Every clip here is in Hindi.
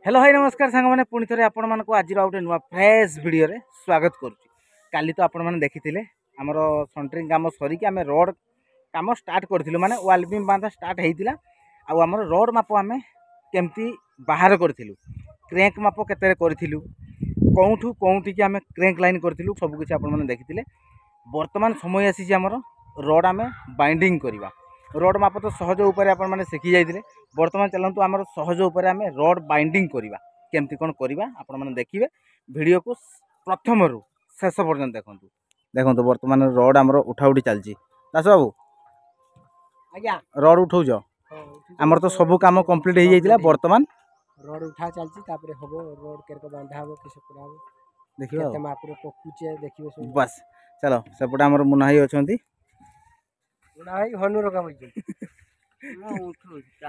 हेलो हाई नमस्कार सांग मैंने पुणी थे आपण मानक आज गोटे नुआ फ्रेश वीडियो रे स्वागत करुँच। तो आपण मैंने देखी आमर सेंटरिंग काम सरिकी आम रोड काम स्टार्ट करूँ माने वाल बीम बांधा स्टार्ट होता आमर रोड माप आम केमती बाहर करूँ क्रेंक माप केते करूँ कौठू कौटी की आम क्रेंक लाइन करूँ सबकि आपने देखी। बर्तमान समय आसी आमर रोड आम बाइंडिंग करवा रोड माप तो सहज उपर आपने शिखी जाइए। बर्तमान चलतु आम सहज उपर आम रोड बाइंडिंग करवा केमती कौन करवा आपने देखिए वीडियो को प्रथम रु शेष पर्यंत देखूँ। देखो बर्तमान रोड आमर उठा उठी चलती दास बाबू आज्ञा रोड उठाऊच आमर तो सब कम कम्प्लीट हो जाता बर्तमान रोड उठा चलती हम रोड केरको बांधा हम किस देखिए पकुचे देखिए बस चलो सेपटे आमर मुना भाई अच्छा भाई हनुर काम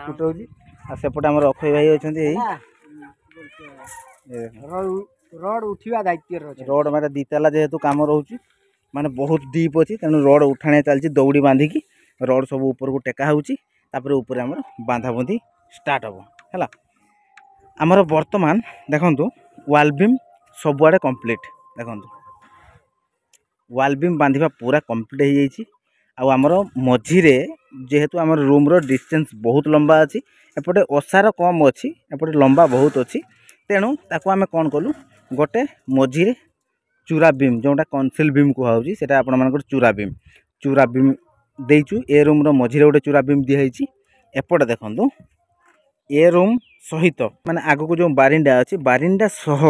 उठाऊँ सेपटे आमर अक्षय भाई अच्छा रोड उठा दायित्व रोड मारे दिताला जेहेतु कम रोचे माने बहुत डीप अच्छी तेणु रोड उठाणिया चलती दौड़ी बांधिकी रोड सब ऊपर को टेका होपर आम बांधा बुंधी स्टार्ट हम है आमर बर्तमान देखु वाल बीम सबुआड़े कंप्लीट देखु वाल बीम बांधिबा पूरा कंप्लीट हो आमर मझीरे जेहेतु आम रूम्र डिस्टेंस बहुत लंबा अच्छी एपटे ओसार कम अच्छी एपटे लंबा बहुत अच्छी तेणु ताको आमे कौन कलु गोटे मझीरे चूरा बीम जोटा कनसिल बीम कहुच्छी से चूरा बीम देचु ए रूम्र मझीरे गोटे चूरा बीम दिखाई एपटे देखु ए रूम सहित माने आगो जो बारिंडा अच्छी बारिंडा सह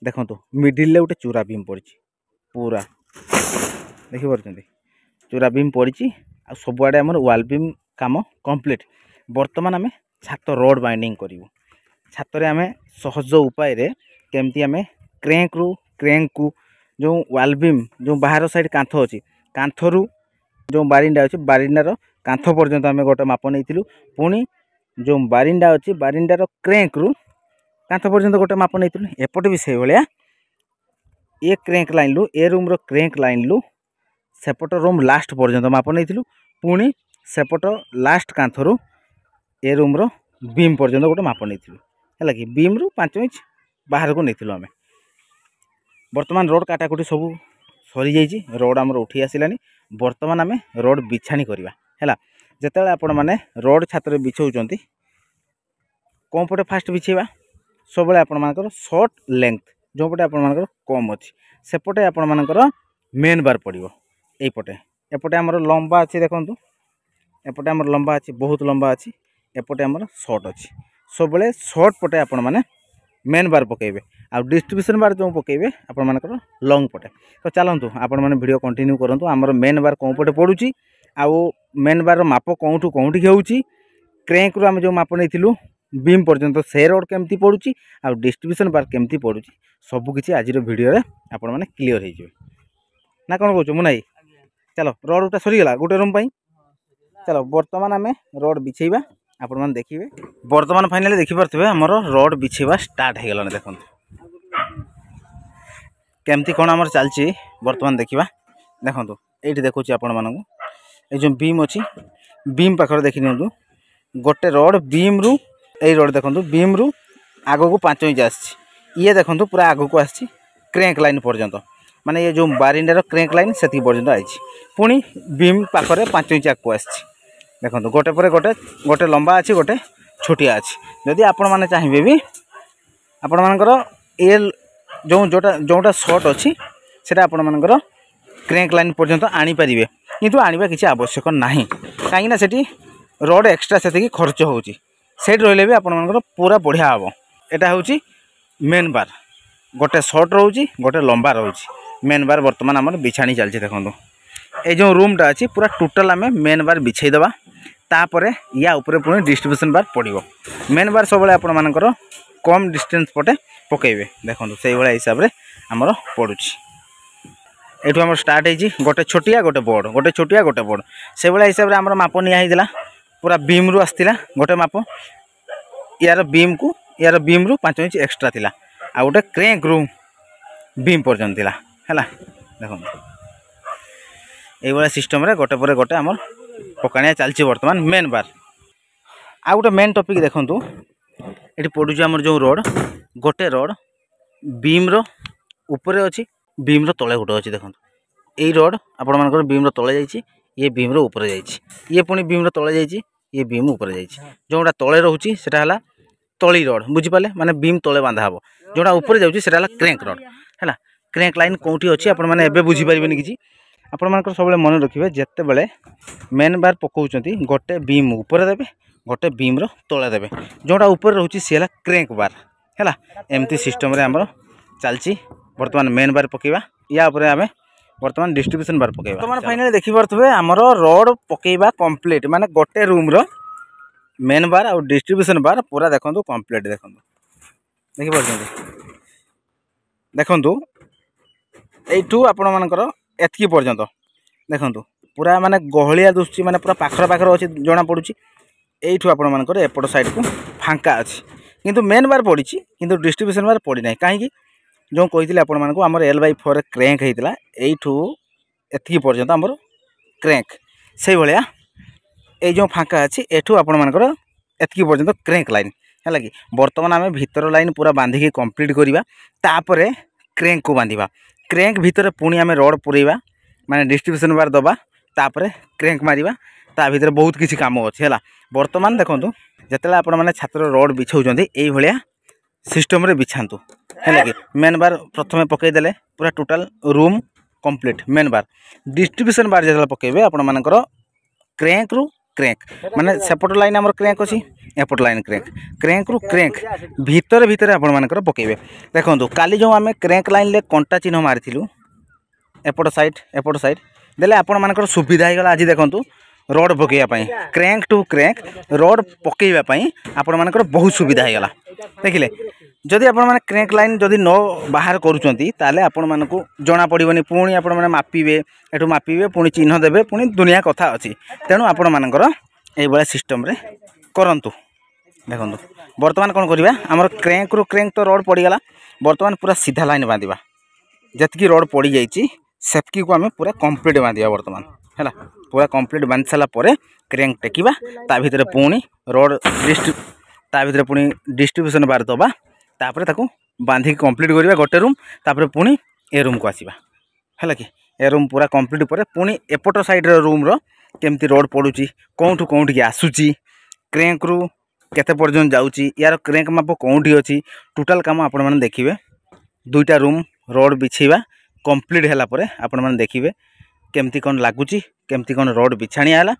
देखु मिडिल गोटे चूरा बीम पड़ी पूरा देखिपे चूरा बीम पड़ी आ सबुआड़े आम वाल बीम काम कंप्लीट। बर्तमान आम छात रोड बाइंडिंग करूँ छातरे आम सहज उपाय केमती आम क्रेंक को जो वाल बीम जो बाहर साइड कांथ अच्छी कांथरू जो बारिंडा अच्छी बारिंडार कांथ पर्यंत आम गोटे माप नहीं पुणी जो बारिंडा अच्छी बारिंडार क्रेंक रु कांथ पर्यंत गोटे माप नहीं एपटे भी से भाया ए क्रेंक लाइन लु ए रूम्र क्रेंक लाइन लु सेपट रूम लास्ट पर्यंत माप नहीं पुणी सेपट लास्ट कांथरू ए रूम्र बीम पर्यंत गोटे माप नहीं है कि बीम रु 5 इंच बाहर को नहीं आम बर्तमान रोड काटाकुटी सब सरी जाइए रोड आमर उठी आसलानी बर्तमान आम रोड बिछाणी करवा है जिते आपण मैंने रोड छात्र बिछाऊँच कौन पटे फास्ट बिछेवा सब आपर सर्ट लेंथ जो पटे आपर कम अच्छी सेपटे आपर मेन बार पड़ो यपटे एपटे आमर लंबा अच्छी देखु एपटे आमर लंबा अच्छी बहुत लंबा अच्छी एपटे आमर सर्ट अच्छी सब सर्ट पटे आपण मैंने मेन बार पकेबे आ डिस्ट्रीब्यूशन बार जो पकेबे आपण मानकर लंग पटे। तो चलतु आपण मैंने वीडियो कंटिन्यू करंतु आमर मेन बार कौन पटे पड़ुची आउ मेन बार माप कौठू कौटी होउची क्रेंक रु आम जो माप नहीं बीम पर्यंत से रोड केमती पड़ुची आ डिस्ट्रीब्यूशन बार केमती पड़ुची सबकिछि आज वीडियो रे आपण मैंने क्लीयर हो ना कौन कौच मुना भाई चलो रोड उठा सरीगला गोटे रूम पाई चलो बर्तमान आम रोड बिछेबा आपण मैंने देखिए बर्तमान फाइनाली देखिपे आमर रोड बिछेबा स्टार्ट हो गलानी देखो केमती कौन आमर चलची बर्तमान देखा देखो ये देखुच आपण मानक जो बीम अच्छी बीम पाखर देखी नि गोटे रोड बीम रु ए रोड देखो बीम रु आग को 5 इंच आए देखो पूरा आग को आसी क्रेंक लाइन पर्यंत माने ये जो बारिंडार क्रेंक लाइन से पर्यंत आई पुणी बीम पाखरे 5 इंच आगे आसी देखो गोटे पर गोटे गोटे लंबा अच्छी गोटे छोटिया अच्छी जदि आपण मैंने चाहिए भी आपण मानकर ए जो जोटा जोटा सर्ट अच्छी से आपण मानकर क्रेंक लाइन पर्यंत आनीपारे किंतु आनिबा किसी आवश्यक नहीं कहीं सेठी रोड एक्सट्रा से खर्च होची सेठ रहिले भी आपण मानकर पूरा बढ़िया हम यहाँ हूँ मेन बार गोटे सर्ट रोची गोटे लंबा रोची मेन बार बर्तमान आम बिछाणी चलती देखो ये जो रूमटा अच्छी पूरा टोटाल आम मेन बार बिछेदेवा तापर या उपरे पुणी डिस्ट्रीब्यूशन बार पड़ो मेन बार सब आपण मानकर कम डिस्टेंस पटे पकेबे देखो से भाया हिसाब से आमर पड़ुची ये आम स्टार्ट हो गोटे छोटिया गोटे बड़ गोटे छोटिया गोटे बड़ से भाया हिसाब से आमर माप निला पूरा बीम रु आसला गोटे माप यार बीम रु 5 इंच एक्सट्रा थिला आ गोटे क्रेंक रु बीम पर्यंत थिला है देखो ये सिस्टम रे गोटे पर गोटे आमर पकाणिया चलती बर्तमान मेन बार आ गोटे मेन टॉपिक देखंतु ये पड़ू आमर जो रड गोटे रड बीम्र उपरे अच्छी बीम्र तले गोटे अच्छी देखो यही रड आपण मानकर बीम्र तले जाइए ये बीम्र उपरे जाइए ये पुणी बीम्र तले जाइए ये बीम उपरे जाइए जोटा तले रोचे सेटा तली रड बुझिपारे माने बीम तले बांधा हम जोटा उपरे जाऊँगी सेटा क्रेंक रड है क्रेंक लाइन कौटी अच्छी आपण मैंने बुझीपारे कि आपण मानकर सब मन रखिए जिते बड़े मेन बार पकाउं गोटे बीम उपरे देवे गोटे बीम्र तले देवे जोटा ऊपर रोचे सी है क्रेंक बार है एमती सिस्टम रे आमर चलती बर्तमान मेन बार पकेबा या उपरे आमे बर्तमान डिस्ट्रीब्यूशन बार पकेबा बर्तमान फाइनली देखि पारथबे आमर रड पकेबा कंप्लीट माने गोटे रूम रो मेन बार और डिस्ट्रीब्यूशन बार पूरा देखंतु कंप्लीट देखि पारछंतु देखंतु एठू आपण मानकर एतकी पर्यंत देखंतु पूरा माने गहलिया दुसची माने पूरा पाखर पाखर अछि जणा पडुची एठू आपण मानकर एपट साइड को फांका अछि किंतु मेन बार पड़ी किंतु डिस्ट्रीब्यूशन बार पड़ी ना कहीं जो कही आपण मानक आमर L/4 क्रेंक होता यू एति पर्यंत आमर क्रेंक से भाया ये जो फांका अच्छी एठू आपण मानकर एति पर्यंत क्रेंक लाइन है कि बर्तमान आम भीतर लाइन पूरा बांधिकी कंप्लीट करवा तापर क्रेंक को बांधिबा क्रेंक भीतर पुणी आम रड पुरेबा माने डिस्ट्रीब्यूशन बार दबा तापर क्रेंक मारिबा ता भीतर बहुत किसी काम अच्छे है बर्तमान देखो जिते आपण मैंने छात्र रड बिछाऊँ ये सिस्टम रे बिछातु है कि मेन बार प्रथम पकईदे पूरा टोटाल रूम कंप्लीट मेन बार डिस्ट्रीब्यूशन बार जो पकेबे आपण मानकर क्रेंक रु क्रेंक माने सेपट लाइन आमर क्रेंक अच्छी एपट लाइन क्रेंक क्रेंक रु क्रेंक भीतर भीतर आपण मानकर पकेबे देखो काली जो आम क्रेंक लाइन ले कंटा चिन्ह मारिथिलु एपट साइड देले आपण मानकर सुविधा हो गला आज देखंतु रड पकईवाई क्रेंक टू क्रेंक रड पकईवाई आपण मानकर बहुत सुविधा हो गला देखिले जदि आपण माने क्रेंक लाइन जदि न बाहर करूचंती ताले आपण मानकु जना पड़िबनी पुणी आपण माने मापिबे एठू मापिबे पुणी चिन्ह देबे पुणी दुनिया कथा अछि तेणु आपण मानकर एई बळा सिस्टम रे करंतु देखंतु वर्तमान कोन करिबा हमर क्रेंक रु क्रेंक तो रड पड़ी गला वर्तमान पूरा सीधा लाइन बांधिबा जतकी रड पड़ी जाईची सेतकी को हमें पूरा कंप्लीट बांधिबा वर्तमान है पूरा कंप्लीट बांधि सारा परे क्रेंक टेकिबा ता भितर पुणी रड ता भितर पुणी डिस्ट्रीब्यूशन बार दबा तापर ताकू बांधिक कंप्लीट करिबा गोटे रूम तापर पुणी ए रूम को आसीबा है कि ए रूम पूरा कंप्लीट पर पुणी एपट साइड रूम रो केमती रोड पड़ुची कोठू कोठी आसुची क्रेंक रु केते पर्यंत जाउची यार क्रेंक माप कोठी अछि टोटल काम आपण माने देखिबे दुईटा रूम रोड बिछेबा कंप्लीट हैला परे आपण माने देखिबे केमती कोन लागुची केमती कोन रोड बिछाणी आला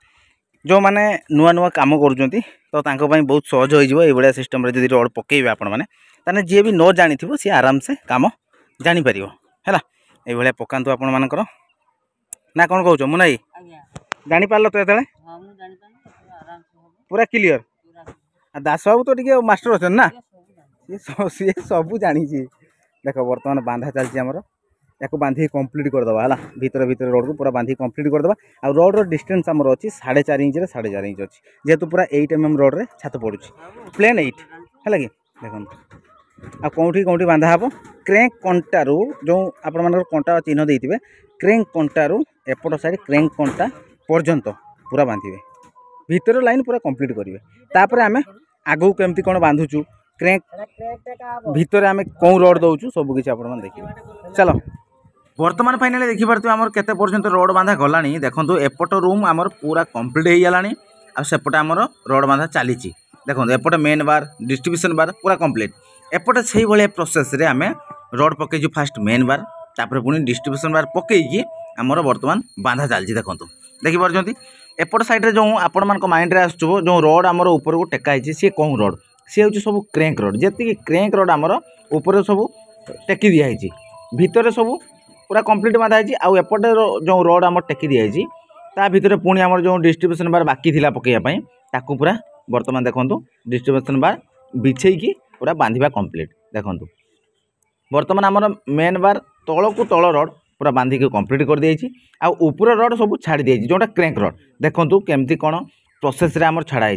जो माने नुआ नुआ काम करूचंती तो तांको पई बहुत सहज होई जिवो ए बडा सिस्टम रे जदी रोड पकेइबे आपण माने ताने जे भी न जानी थिबो सी आराम से काम जानी परिबो हैला ए बडा पकांतु आपण मानकर ना कोन कहउछो मुनाई जानी पारलो तो एतले हां मु जानी पारलो आराम से हो पूरा क्लियर आ दास बाबू तो टिके मास्टर अछन ना ये सब जानी छी देखो वर्तमान बांधा चलची हमर याको बांधी कंप्लीट कर दबा हला भीतर भीतर रोड को पूरा बांधी कंप्लीट कर दबा आ रोड रो डिस्टेंस हमर अछि 4.5 इंच रे 4.5 इंच अछि जेतु पूरा 8 mm रोड रे छात पडुछि प्लेन 8 हला कि देखन आ कोठी कोठी बांधा हबो क्रेंक कंटा रो जो आपण मानकर कंटा चिन्ह देइतिबे क्रेंक कंटा रो एपट साइड क्रेंक कंटा पर्यंत पूरा बांधिबे भीतर लाइन पूरा कंप्लीट करिवे तापर आमे आगु केमती कोन बांधुचु क्रेंक भीतर आमे कोन रोड दउचु सब किछ आपण मान देखिबे चलो वर्तमान फाइनली देखि पारतु हमर केते पर्यंत रोड बांधा गलानी देखंतु एपट रूम हमर पूरा कंप्लीट हे गलानी आ सेपट हमर रोड बांधा चलीची देखंतु एपट मेन बार डिस्ट्रीब्यूशन बार पूरा कंप्लीट एपट सही भले प्रोसेस रे हमें रोड पकेजु फास्ट मेन बार तापर पुनी डिस्ट्रीब्यूशन बार पकेकी हमर वर्तमान बांधा चलची देखंतु देखि पारजंती एपट साइड रे जो आपण मान को माइंड रे आसुबो जो रोड हमर ऊपर को टेका हिची से कोन रोड से होची सब क्रेंक रोड जेति क्रेंक रोड हमर ऊपर सब टेकी दिया हिची भीतर सब पूरा कंप्लीट बांधा है आउ एपटे जो रोड आम टेकी दिखाई ता भितर पुणी आम जो डिस्ट्रीब्यूशन बार बाकी थिला पकईवाई ताकू पूरा वर्तमान देखंतु डिस्ट्रीब्यूशन बार बिछेकी पूरा बांधिबा कंप्लीट देखंतु वर्तमान आमर मेन बार तल को तल रोड पूरा बांधिकी कंप्लीट कर दिया आउ ऊपर रोड सब छाड़ी दिया जोटा क्रेंक रोड देखंतु केमती कौन प्रोसेस रे आमर छाड़ा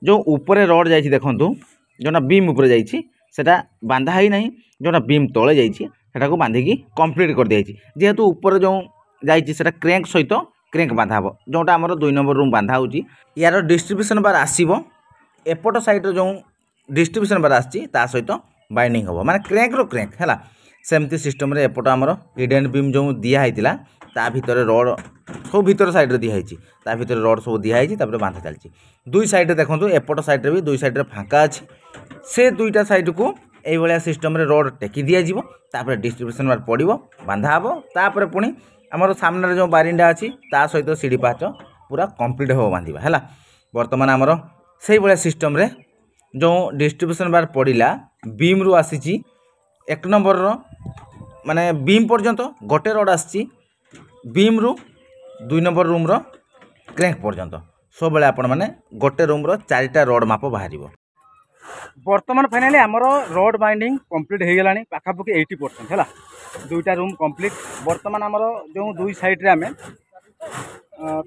जो ऊपर रोड जाइए देखंतु जोटा बीम ऊपर जाइए सेटा बांधा ही नहीं जोटा बीम तले जाइए सेटा को बांधिकी कंप्लीट कर दिया जेहेतु ऊपर जो जाइए क्रेंक सहित क्रेंक बांधा हम जोटा आमर 2 नंबर रूम बांधा होची यार डिस्ट्रीब्यूशन बार आसीबो एपट साइड जो डिस्ट्रीब्यूशन बार आसी सहित बाइंडिंग हम माने क्रैंक रो क्रैंक है सेमती सिस्टम रे एपट आमर हिडन बीम जो दिखाई ता भितर रड सब भितर साइड रे दिखाई ता भितर रड सब दिखाई बांधा चलती दुई साइड देखो एपट साइड भी दुई साइड फाँका अच्छी से दुईटा साइड को यही सिस्टम रे रड टेकी दिज्व तापर डिस्ट्रीब्यूशन बार पड़ो बांधा हम तापर पुणी आमर सामने जो बारिंडा अच्छी ता सहित सीढ़ी पाच पूरा कंप्लीट हो बांधा है बर्तमान आमर से भाया सिस्टम रे जो डिस्ट्रीब्यूशन बार पड़ा बीम रु आसी एक नंबर माने बीम पर्यंत गोटे रड आसी बीम रु दुई नंबर रूम रो क्रैंक पर्यंत सब बेले आपण माने गोटे रूम रो चारिटा रड माप बाहर बर्तमान फाइनाली आमर रड बाइंडिंग कंप्लीट हो गलानी पाखापाखि 80% है दुईटा रूम कंप्लीट बर्तमान आमर जो दुई साइड रे आमे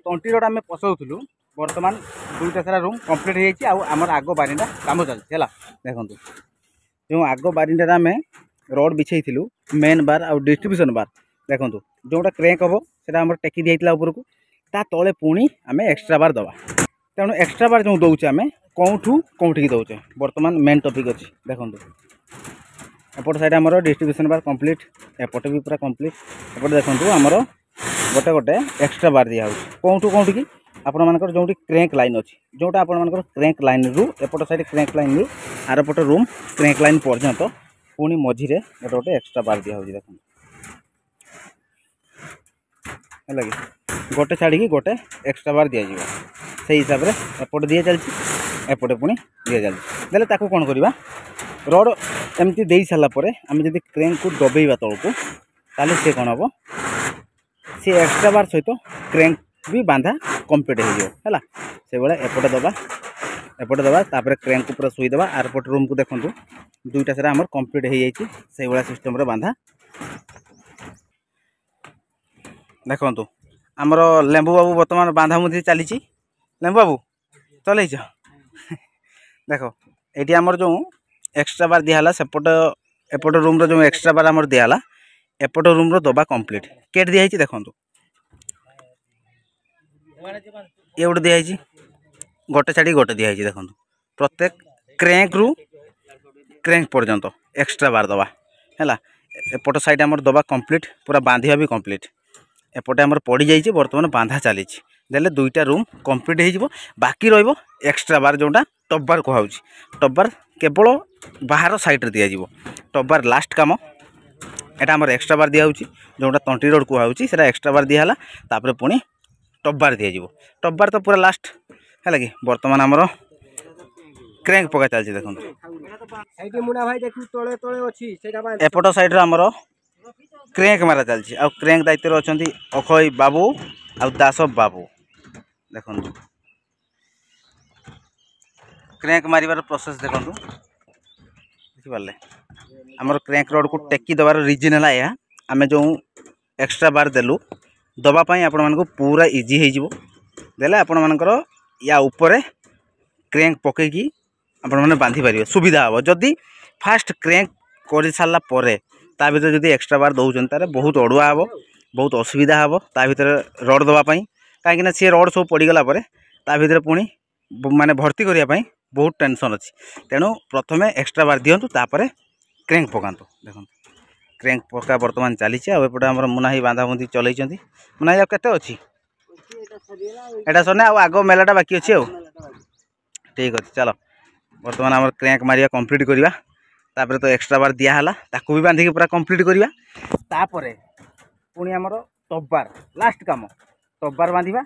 20 रड आमे पसाउथुलु बर्तमान दुईटा सारा रूम कंप्लीट हो आमर आग बारिंडा काम चलती है देखो जो आग बारिंडा आमे रड बिछे मेन बार आउ डिस्ट्रीब्यूशन बार देखो जोटा क्रैंक हम से टेकी दिया उपरको ता तले पुणी आम एक्सट्रा बार दवा तेणु एक्सट्रा बार जो दौचे आम कौठू कौटिकी दौचे बर्तमान मेन टॉपिक अच्छी देखो एपट साइड आमर डिस्ट्रीब्यूशन बार कंप्लीट एपट भी पूरा कंप्लीट एपट देखो आमर गोटे गोटे एक्सट्रा बार दिया कौठू कौटिकी आपण मानकर जो क्रैंक लाइन अच्छी जोटा आपण मानकर क्रैंक लाइन रु एपट साइड क्रैंक लाइन रु आरपट रूम क्रैंक लाइन पर्यंत पुणी मझिरे गोटे गोटे एक्सट्रा बार दिया देखो है कि गोटे छाड़ी गोटे एक्सट्रा बार दि जाए से हिसाब से एपटे दिए चलती एपटे पुणी दि चलती देले ताकू कौन करवा रड एमती दे सारापर आम जब क्रैंक को दबेवा तौक ताले सी कौन हम सी एक्सट्रा बार सहित क्रैंक भी बांधा कंप्लीट हो से भाया एपटे दबा तापर क्रैंक को पूरा शुईदेवा आरपट रूम को देखो दुईटा सारा आमर कंप्लीट हो जाए से भाया सिस्टम रे बांधा देखो आमर लेंबू बाबू बर्तमान बांधा मुझे चली लेंबू बाबू चल देख ये आमर जो एक्सट्रा बार दिहला सेपट एपट रूम जो एक्सट्रा बार आमर दिहला एपट रूम रो दबा कंप्लीट केट दिखाई देखो ये गोटे दिखाई गोटे छाड़ी गोटे दिखाई देखो प्रत्येक क्रैंक रु क्रैंक पर्यंत एक्सट्रा बार दबा है एपट साइड आमर दबा कंप्लीट पूरा बांधिया भी कंप्लीट एपटे आमर पड़ जाइए बर्तमान बांधा चली देले दुईटा रूम कंप्लीट हो बाकी रहिबो एक्सट्रा बार जोटा टप बार कहूँ टप बार केवल बाहर साइड रे दिया टप बार लास्ट काम एटा आमर एक्सट्रा बार दिया जोटा 20 रड कहूँ से एक्सट्रा बार दिहला तापर पुणी टप बार दिया टप बार तो पूरा लास्ट है कि बर्तमान आमर क्रैंक पका चलती देखो एपट साइड आमर क्रैंक मारा चलती आ क्रैंक दायित्व अच्छा अखय बाबू आ दास बाबू देखो क्रैंक मारिबार प्रोसेस देखो देखिपारे आमर क्रैंक रड को टेकी दबार रिजन है यह आम जो एक्सट्रा बार देलु दबापाई आपण मानक पूरा इजी हो देले आपण मानकर या ऊपर क्रैंक पकईकी आपण माने बांधी पारिबे सुविधा हम जदि फास्ट क्रैंक कर सारा पर ता भीतर जदि एक्सट्रा बार दौरान तार बहुत अड़ुआ हम बहुत असुविधा हम ता भीतर रड दवापाई कहीं सी रड सब पड़गला ता भीतर पुणी माने भर्ती करने बहुत टेंशन अच्छी तेणु प्रथम एक्सट्रा बार दिंतु तापर क्रैंक पकातु देखो क्रैंक पका बर्तमान चली आउटे आम मुनाही बांधाबुंधी चलती मुनाही आते अच्छी एटा सर आग मेलाटा बाकी अच्छी ठीक अच्छे चलो बर्तमान आम क्रैंक मारिया कंप्लीट करवा तापर तो एक्सट्रा बार दिहला ताकू भी बांधिकी पूरा कंप्लीट करवा तापर पुणी आमर टप बार लास्ट काम टप बार बांधिबा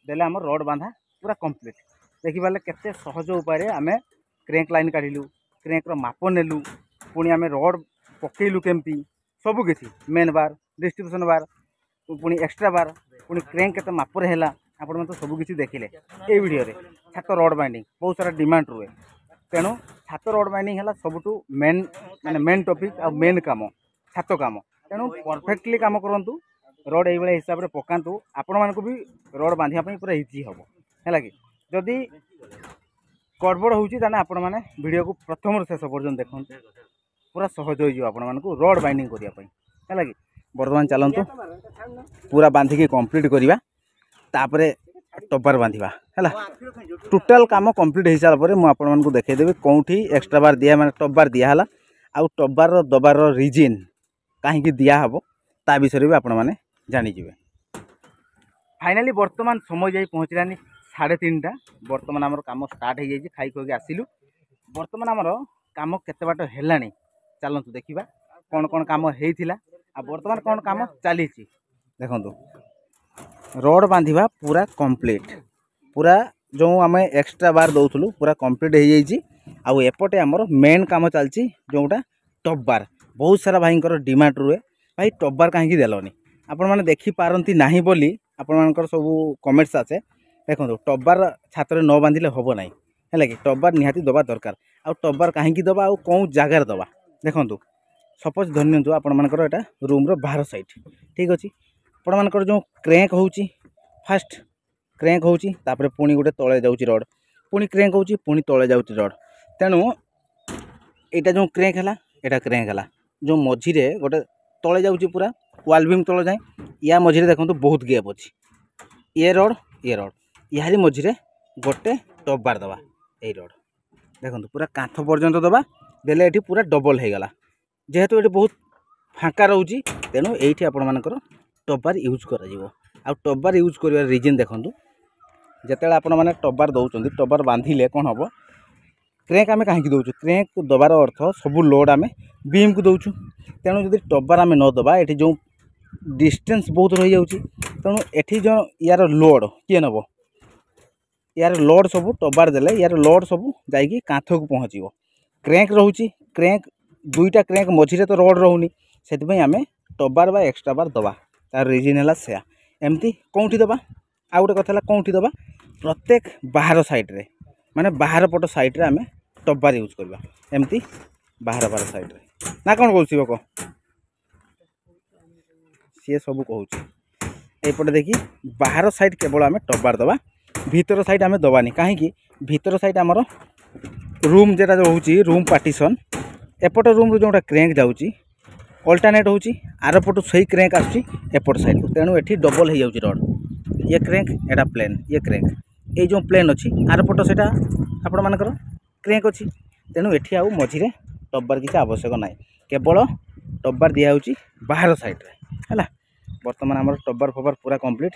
देले आम रड बांधा पूरा कंप्लीट देखिपारे केते सहज उपाय आम क्रैंक लाइन काढ़िलु क्रैंक रो माप नेलु पुणी आम रड पकेलु केमती सबकि मेन बार डिस्ट्रीब्यूशन बार पुणी एक्सट्रा बार पुणी क्रैंक केते मापर है आपण तो सबकि देखिले ये वीडियो रे छात रड बाइंडिंग बहुत सारा डिमांड रुए तेणु छात रड बाइंडिंग है सबुठु मेन माने मेन टॉपिक आ मेन काम छात काम तेणु परफेक्टली काम करंतु रड ये हिसाब से पकातु आपण मानकु भी रड बांधिया पूरा इजी हम है कि जदि गड़बड़ होची ताने आपण माने वीडियो को प्रथम शेष पर्यंत देखो पूरा सहज हो आपण मानकु रड बाइंडिंग करने है कि बर्तमान चलतु पूरा बांधिकी कंप्लीट करवा तापरे टब्बार बांधिबा हैला टोटाल काम कंप्लीट हो सारा पर मुझे देखईदेवी कौटी एक्स्ट्रा बार दिया माने टब्बार दिहला आउ टब्बार दबार रिजिन कहीं दिहब ता विषय भी आपण मैंने जानीजे। फाइनाली वर्तमान समय जाई पहुँचलानी 3:30 बर्तमान आमर काम स्टार्ट हो जाए खाई खुक आसिलु बर्तमान आमर काम केते बाट हेलानी चलतु देखा कौन कौन काम होता आ बर्तमान कौन काम चली देखु रड बांधिबा पूरा कंप्लीट पूरा जो आम एक्स्ट्रा बार दौलू पूरा कंप्लीट हो जाइए आउ एपटे आमर मेन काम चलती जोटा टब्बार बहुत सारा भाईंकर डिमांड रुए भाई टब्बार कहीं देलनी आपण मैंने देखिपारती ना बोली आपर सब कमेंट्स आसे देखो टब्बार छात न बांधिले हम ना है कि टब्बार निहाती दबा दरकार आउ टब्बार कहीं दबा आउ कौन जगार दबा देखु सपोज धरनियंतु आपण मानकर एटा रूम रो बाहर साइड ठीक अच्छे आपण मानकर जो क्रैंक होउची फास्ट क्रैंक होउची तापर पुणी गोटे तले जाउची रड पुणी क्रैंक होउची पुणी तले जाउची रड तेणु एटा जो क्रैंक हला एटा क्रैंक हला जो मझिरे गोटे तले जाउची पूरा वाल बीम तले जाए या मझिरे देखंतु बहुत गैप अछि ये रड यारी मझिरे गोटे टब्बार दबा ए रड देखंतु पूरा कांथ पर्यंत दबा देले एठी पूरा डबल हो गला जेहेतु ये बहुत फाँका रोचे तेणु ये आपण मानकर टब्बार यूज कर टब्बार यूज कर रिजन देखूँ जिते आपण मैंने टब्बार दौरान टब्बार बांधिले कौन हम क्रैंक आम कहीं दौचु क्रैंक दबार अर्थ सब लोड आम बीम को दौचु तेणु जब टब्बार आम न दबा ये जो डिस्टेंस बहुत रही जाऊँगी तेणु ये जो यार लोड किए नब यार लोड सब टब्बार देले यार लोड सब जाकि कांथ को पहुँचो क्रैंक रोचे क्रैंक दुईटा क्रैंक मझिरे तो रड रोनी से आम टब्बार बा एक्स्ट्रा बार दबा तार रिजन है से एमती कौटी दबा आउ गोटे कथा कौटी दबा प्रत्येक बाहर साइड्रे माने बाहर पट साइड्रे आम टब्बार यूज करवा एमती बाहर साइड्रे ना कौन कौन शिवक सी सब कहूँ एपटे देखी बाहर साइड केवल आम टब्बार दबा भीतर साइड आम दबानी कहीं भीतर साइड आमर रूम जेटा रोचे रूम पार्टीशन एपट रूम जोटा क्रैंक जाऊँगी अल्टरनेट होची आर पटू सही क्रैंक आसुची एपट साइड को तेणु एठी डबल हो जाउची रड ये क्रैंक एटा प्लेन ये क्रैंक ये जो प्लेन अच्छी आर पट से आपण मानकर क्रैंक अच्छी तेणु एठी आउ मझिरे टब्बार किसी आवश्यक ना केवल टब्बार दिया होची बाहर साइड रे है बर्तमान आमर टब्बार फब्बार पूरा कंप्लीट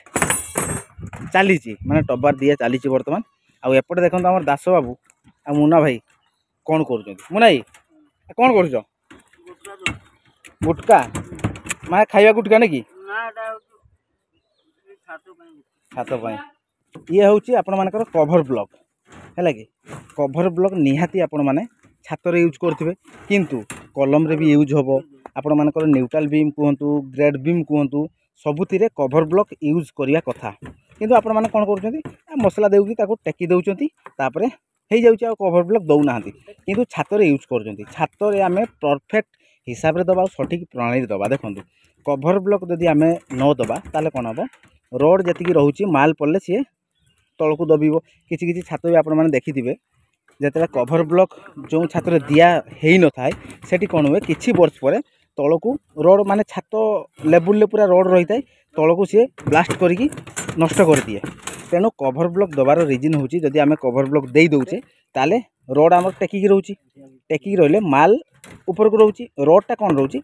चली माने टब्बार दिया चली बर्तमान आउ एपटे देखो आम दास बाबू आ मुना भाई कौन कर मुना भाई कौन कर गुटका माने खाइबा गुटका ना कि छात ये हूँ आपण मानकर कभर ब्लॉक है कि कभर ब्लॉक निहाती आपण माने छात यूज करेंगे किंतु कलम रे भी यूज हम आपण मानकर न्यूट्रल बीम कहतु ग्रेड बीम कहतु सबुति कभर ब्लॉक यूज करने कथा किंतु आपण माने कौन कर मसला देउकी ताको टेकी दउचंती तापरे हो जाउची कभर ब्लॉक दौना किंतु छात यूज कर छात आम परफेक्ट हिसाब से दबा सठिक प्रणाली दबा देखो कभर ब्लॉक जदि आम न दबा ताले कौन हम रड जी रोचे माल पड़े सी तल को दबिव किसी छात भी आपण देखिथे जिते कभर ब्लॉक जो छात दिया हो न था से कौन हुए किसी वर्ष पर तल को रड माने छात लेवल पूरा रड रही है तल को सी ब्लास्ट करके नष्ट कर दिए तेणु कभर ब्लॉक दबार रिजन हूँ जदि आम कभर ब्लॉक दे दौचे ताले रड आम टेकिकी रोचे टेकिकी रही माल ऊपर को रोचे रडटा कौन रोचे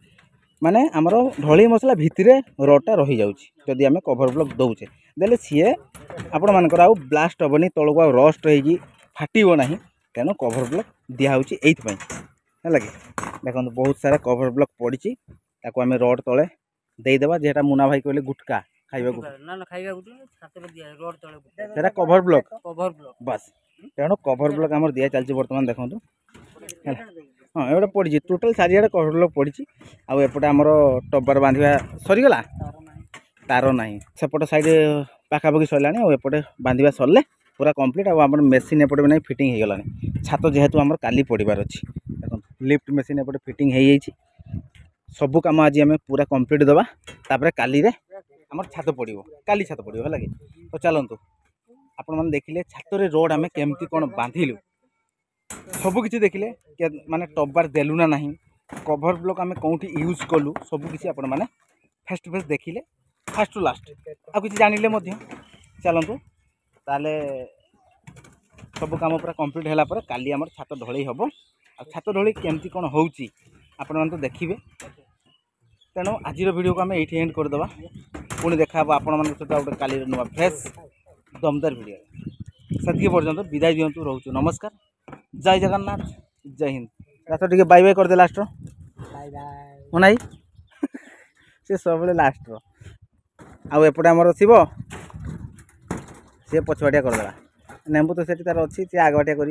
माने आमर ढली मसला भितरे रडटा रही जाउची जदि आम कभर ब्लॉक दौचे देले सीए आपण मानकर आउ ब्लास्ट हेनी तलक आ रस्ट होगी फाटो ना तेणु कभर ब्लॉक दिया होची एइथपई है कि देखो बहुत सारा कभर ब्लॉक पड़ी ताको आम रड तले देदेबा जेटा मुना भाई कहले गुटका खाइबा गुटका कभर ब्लॉक बस तेणु कभर ब्लॉक आमर दिया चलती बर्तमान देखो हाँ एवं पड़ी टोटाल चारिड़े कभर ब्लॉक पड़ी आउटे आमर टब्बार बांधा सरीगला तार ना सेपट साइड पाखापाखि सरला एपटे बांधा सरले पूरा कंप्लीट आम मेसीन एपटे ना फिटिंग हो गलानी छात जेहेतु आम काली पड़ार अच्छी देखो लिफ्ट मेसीन एपटे फिटिंग हो जाइए सबू कम आज आम पूरा कंप्लीट दबा तापर काली रे आम छात पड़ो काली छात पड़ो है कि तो चलतु आपण मैंने देखिले छात रोड आम केमती कौन बांधिलु सबकि देखिले माने टब्बार देलु ना नहीं कभर ब्लॉक आम कौटी यूज कलु सबकि आपण मैंने फेस टू फेस देखिले फास्ट टू लास्ट आ कि जानिले चलतु ताले सब काम पूरा कंप्लीट होला पर काली हमर छात ढोळई हबो आ छात ढोळई केमती कोन होउची आपण मन तो देखिबे तेणु आज वीडियो को आम ये एंड करदे पुणी देखा आपण मन सहित गोटे काली नुआ फ्रेश दमदार वीडियो से पर्यंत विदाय दिंतु रोचु नमस्कार जय जगन्नाथ जय हिंद लास्ट टिके बाय बाय कर दे लास्ट बाय बाय मनाई से सब लास्ट आउ एपटे आमर शिव सी पछवाटिया करदेला नेम्बू तो सेठी तार अच्छी सी आगवाटिया कर